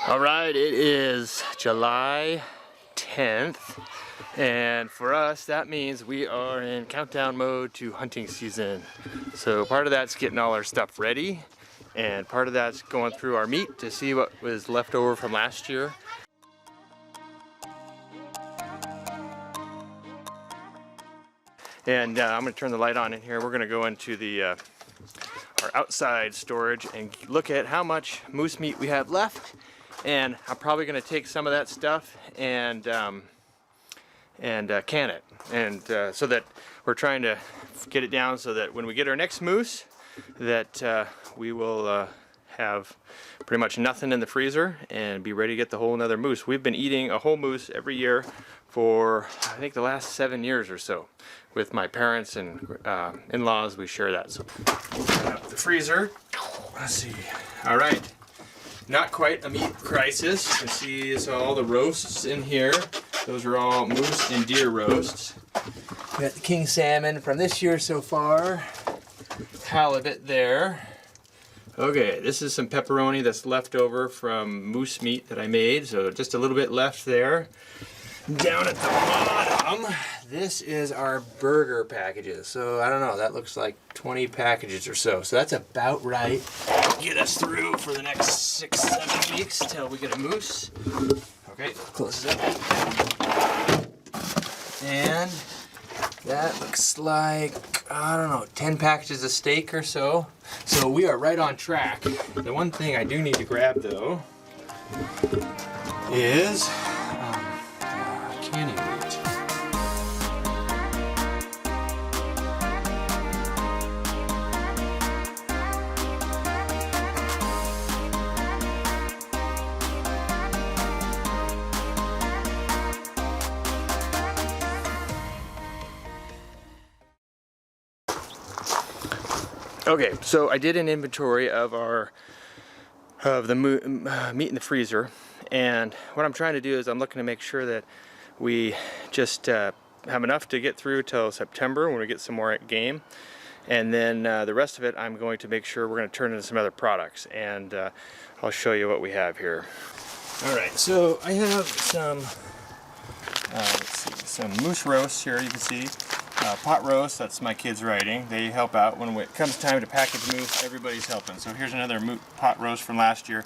All right, it is July 10th, and for us that means we are in countdown mode to hunting season. So part of that's getting all our stuff ready, and part of that's going through our meat to see what was left over from last year. And I'm going to turn the light on in here. We're going to go into the our outside storage and look at how much moose meat we have left. And I'm probably going to take some of that stuff and can it, and so that we're trying to get it down so that when we get our next moose, that we will have pretty much nothing in the freezer and be ready to get the whole another moose. We've been eating a whole moose every year for I think the last 7 years or so. With my parents and in-laws, we share that. So open up the freezer. Let's see. All right. Not quite a meat crisis. You can see it's all the roasts in here. Those are all moose and deer roasts. We got the king salmon from this year so far. Halibut there. Okay, this is some pepperoni that's left over from moose meat that I made. So just a little bit left there. Down at the bottom, this is our burger packages. So I don't know, that looks like 20 packages or so. So that's about right. Get us through for the next 6-7 weeks till we get a moose. Okay, close it up. And that looks like, I don't know, 10 packages of steak or so. So we are right on track. The one thing I do need to grab though is canning meat. Okay, so I did an inventory of the meat in the freezer, and what I'm trying to do is I'm looking to make sure that we just have enough to get through till September when we get some more game, and then the rest of it I'm going to make sure we're going to turn into some other products, and I'll show you what we have here. Alright, so I have some let's see, some moose roasts here. You can see pot roast, that's my kids writing. They help out when it comes time to package moose. Everybody's helping. So here's another pot roast from last year.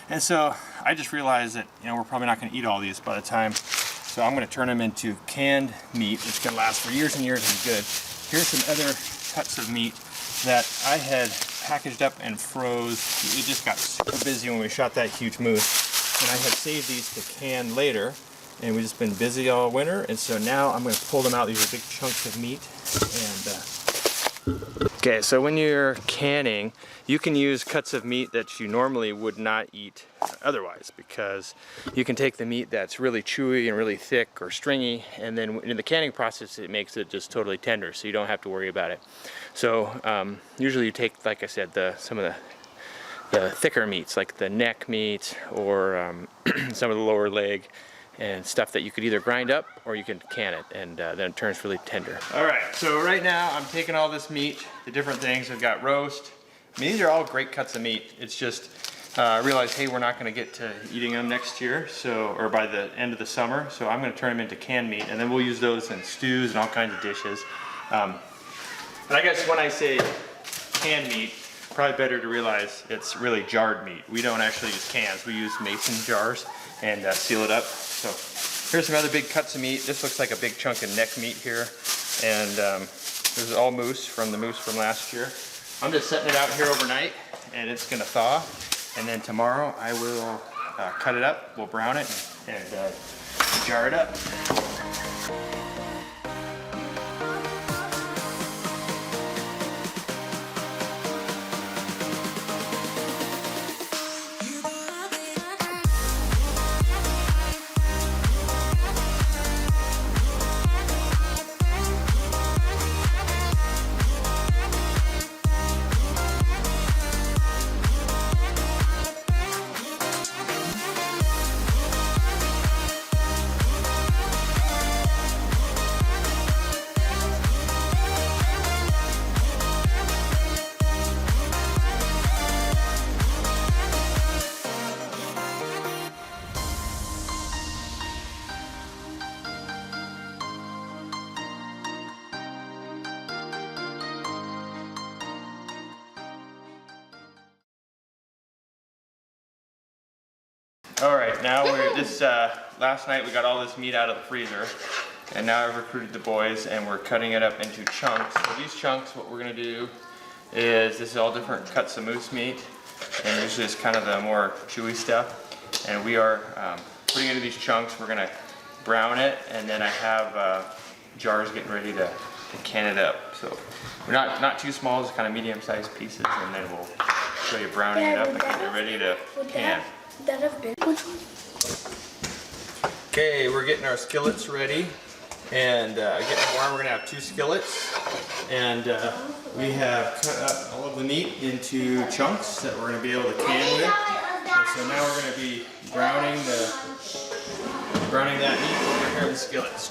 And so I just realized that, you know, we're probably not going to eat all these by the time. So I'm going to turn them into canned meat, which can last for years and years and be good. Here's some other cuts of meat that I had packaged up and froze. It just got super busy when we shot that huge moose. And I had saved these to can later. And we've just been busy all winter, and so now I'm going to pull them out. These are big chunks of meat. And okay, so when you're canning, you can use cuts of meat that you normally would not eat otherwise, because you can take the meat that's really chewy and really thick or stringy, and then in the canning process it makes it just totally tender, so you don't have to worry about it. So usually you take, like I said, some of the thicker meats, like the neck meat or some of the lower leg, and stuff that you could either grind up or you can can it, and then it turns really tender. Alright, so right now I'm taking all this meat, the different things. We've got roast. I mean, these are all great cuts of meat. It's just, I realized, hey, we're not going to get to eating them next year, so, or by the end of the summer, so I'm going to turn them into canned meat, and then we'll use those in stews and all kinds of dishes. And I guess when I say canned meat, probably better to realize it's really jarred meat. We don't actually use cans. We use mason jars and seal it up. So here's some other big cuts of meat. This looks like a big chunk of neck meat here. And this is all moose from last year. I'm just setting it out here overnight, and it's gonna thaw. And then tomorrow I will cut it up, we'll brown it, and jar it up. All right, now last night we got all this meat out of the freezer, and now I've recruited the boys and we're cutting it up into chunks. So these chunks, what we're gonna do is, this is all different cuts of moose meat, and usually it's kind of the more chewy stuff. And we are putting it into these chunks. We're gonna brown it, and then I have jars getting ready to can it up. So we're not too small, just kind of medium-sized pieces, and then we'll show you browning it up and get it ready to can. That have been. Okay, we're getting our skillets ready and getting warm. We're gonna have 2 skillets, and we have cut up all of the meat into chunks that we're gonna be able to can with. And so now we're gonna be browning that meat over here in the skillets.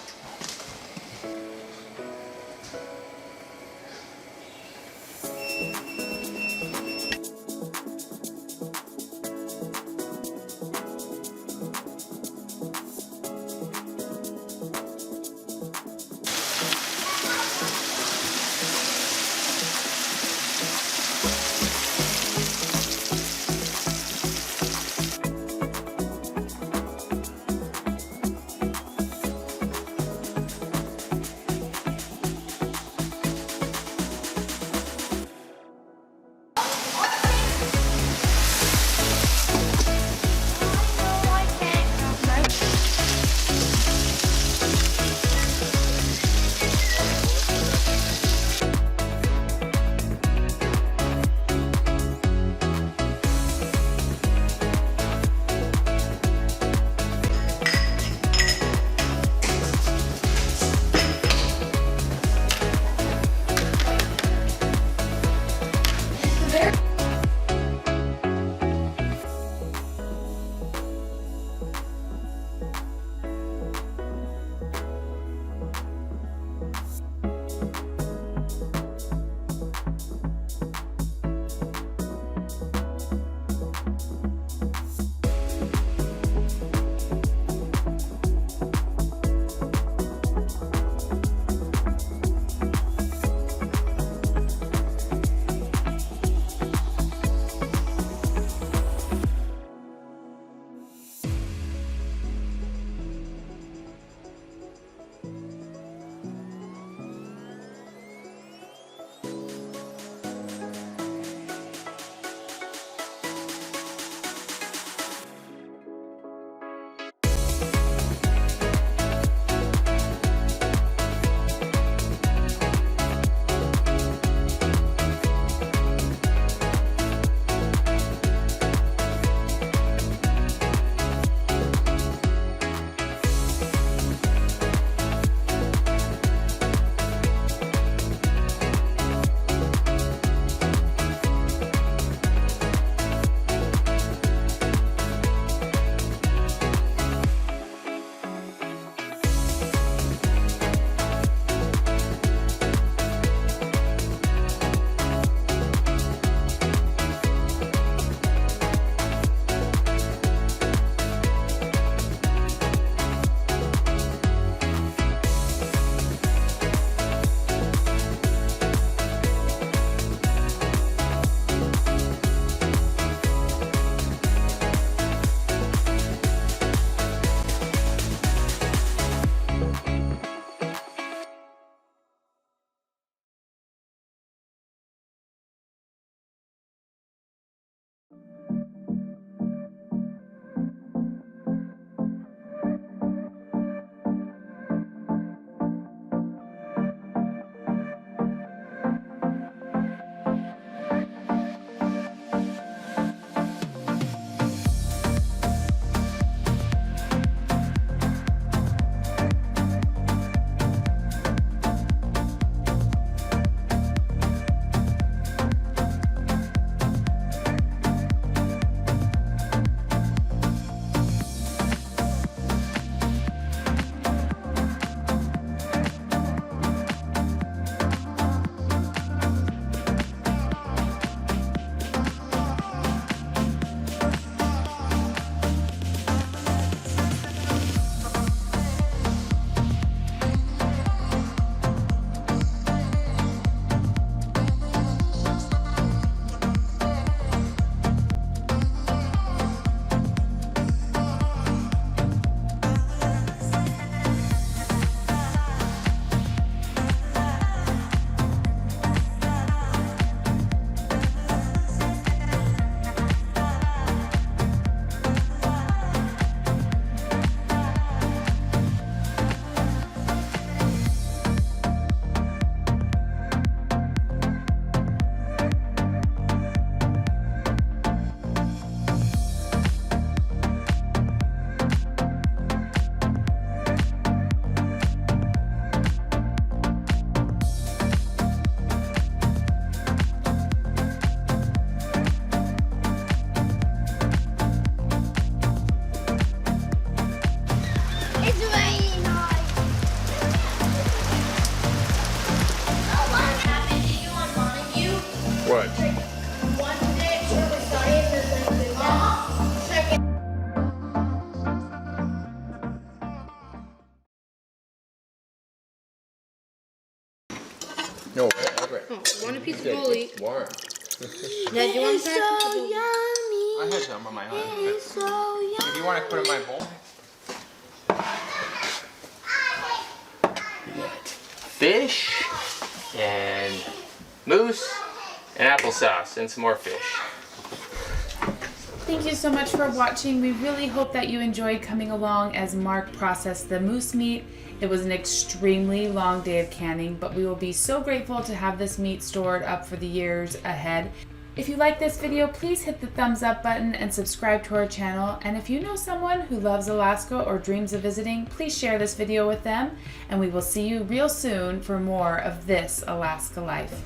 Want a piece of bully? Warm. Dad, do you want a piece of bully? I had some on my own. If you want to put in my bowl. We got fish and moose and applesauce and some more fish. Thank you so much for watching. We really hope that you enjoyed coming along as Mark processed the moose meat. It was an extremely long day of canning, but we will be so grateful to have this meat stored up for the years ahead. If you like this video, please hit the thumbs up button and subscribe to our channel. And if you know someone who loves Alaska or dreams of visiting, please share this video with them. And we will see you real soon for more of this Alaska Life.